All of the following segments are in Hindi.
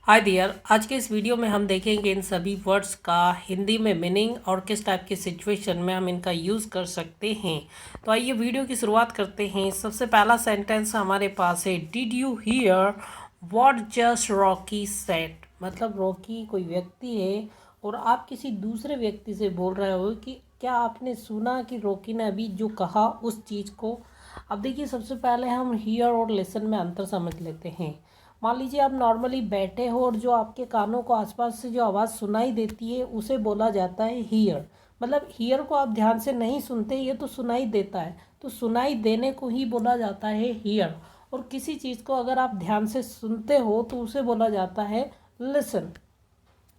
हाय डियर, आज के इस वीडियो में हम देखेंगे इन सभी वर्ड्स का हिंदी में मीनिंग और किस टाइप की सिचुएशन में हम इनका यूज़ कर सकते हैं। तो आइए वीडियो की शुरुआत करते हैं। सबसे पहला सेंटेंस हमारे पास है, did you here what just Rocky said. मतलब रॉकी कोई व्यक्ति है और आप किसी दूसरे व्यक्ति से बोल रहे हो कि क्या आपने सुना कि रॉकी ने अभी जो कहा उस चीज़ को। अब देखिए, सबसे पहले हम हियर और लिसन में अंतर समझ लेते हैं। मान लीजिए आप नॉर्मली बैठे हो और जो आपके कानों को आसपास से जो आवाज़ सुनाई देती है उसे बोला जाता है हीयर। मतलब हीयर को आप ध्यान से नहीं सुनते, ये तो सुनाई देता है, तो सुनाई देने को ही बोला जाता है हीयर। और किसी चीज़ को अगर आप ध्यान से सुनते हो तो उसे बोला जाता है लिसन।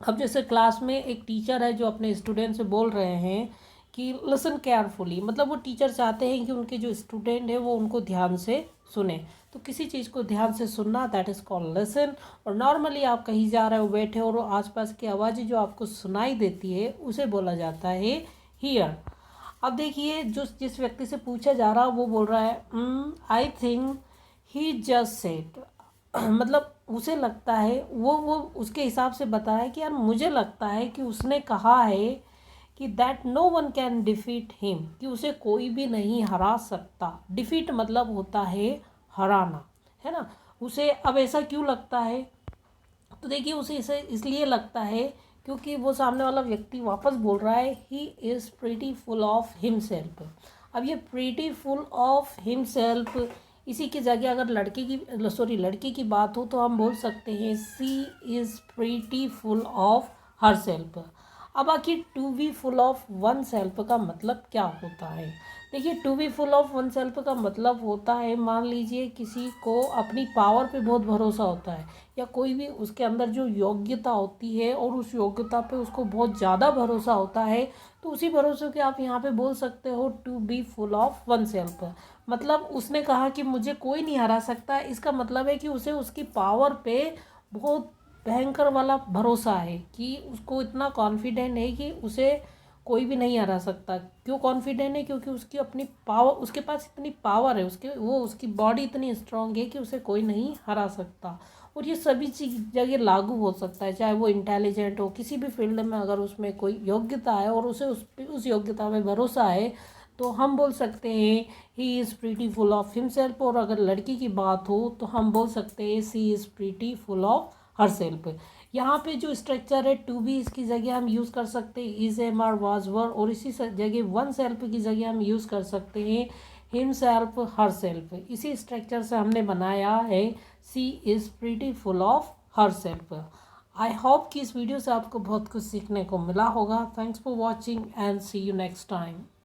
अब जैसे क्लास में एक टीचर है जो अपने स्टूडेंट से बोल रहे हैं कि लिसन केयरफुली, मतलब वो टीचर चाहते हैं कि उनके जो स्टूडेंट है वो उनको ध्यान से सुने। तो किसी चीज़ को ध्यान से सुनना, दैट इज़ कॉल्ड लिसन। और नॉर्मली आप कहीं जा रहे हो, बैठे हो और आसपास की आवाज़ें जो आपको सुनाई देती है उसे बोला जाता है हियर। अब देखिए, जो जिस व्यक्ति से पूछा जा रहा वो बोल रहा है I think he just said. मतलब उसे लगता है, वो उसके हिसाब से बता है कि यार मुझे लगता है कि उसने कहा है कि that no one can defeat him, कि उसे कोई भी नहीं हरा सकता। डिफीट मतलब होता है हराना, है ना। उसे अब ऐसा क्यों लगता है, तो देखिए उसे इसे इसलिए लगता है क्योंकि वो सामने वाला व्यक्ति वापस बोल रहा है he is pretty full of himself. अब ये प्रीटी फुल ऑफ हिमसेल्फ, इसी की जगह अगर लड़की की बात हो तो हम बोल सकते हैं she is pretty full of herself. अब आखिर to be full of oneself का मतलब क्या होता है। देखिए, to be full of oneself का मतलब होता है, मान लीजिए किसी को अपनी पावर पे बहुत भरोसा होता है, या कोई भी उसके अंदर जो योग्यता होती है और उस योग्यता पे उसको बहुत ज़्यादा भरोसा होता है, तो उसी भरोसे के आप यहाँ पे बोल सकते हो to be full of oneself. मतलब उसने कहा कि मुझे कोई नहीं हरा सकता, इसका मतलब है कि उसे उसकी पावर पे बहुत भयंकर वाला भरोसा है, कि उसको इतना कॉन्फिडेंट है कि उसे कोई भी नहीं हरा सकता। क्यों कॉन्फिडेंट है, क्योंकि उसकी अपनी पावर, उसके पास इतनी पावर है, उसकी बॉडी इतनी स्ट्रांग है कि उसे कोई नहीं हरा सकता। और ये सभी चीज जगह लागू हो सकता है, चाहे वो इंटेलिजेंट हो, किसी भी फील्ड में अगर उसमें कोई योग्यता है और उसे उस योग्यता में भरोसा है, तो हम बोल सकते हैं he is pretty full of himself. और अगर लड़की की बात हो तो हम बोल सकते हैं she is pretty full of herself. यहाँ पे जो स्ट्रक्चर है टू बी, इसकी जगह हम यूज़ कर सकते हैं इज, एम, आर, वाज, वर। और इसी जगह वन सेल्फ की जगह हम यूज़ कर सकते हैं हिम सेल्फ, हर सेल्फ। इसी स्ट्रक्चर से हमने बनाया है she is pretty full of herself. I hope कि इस वीडियो से आपको बहुत कुछ सीखने को मिला होगा। Thanks for watching and see you next time.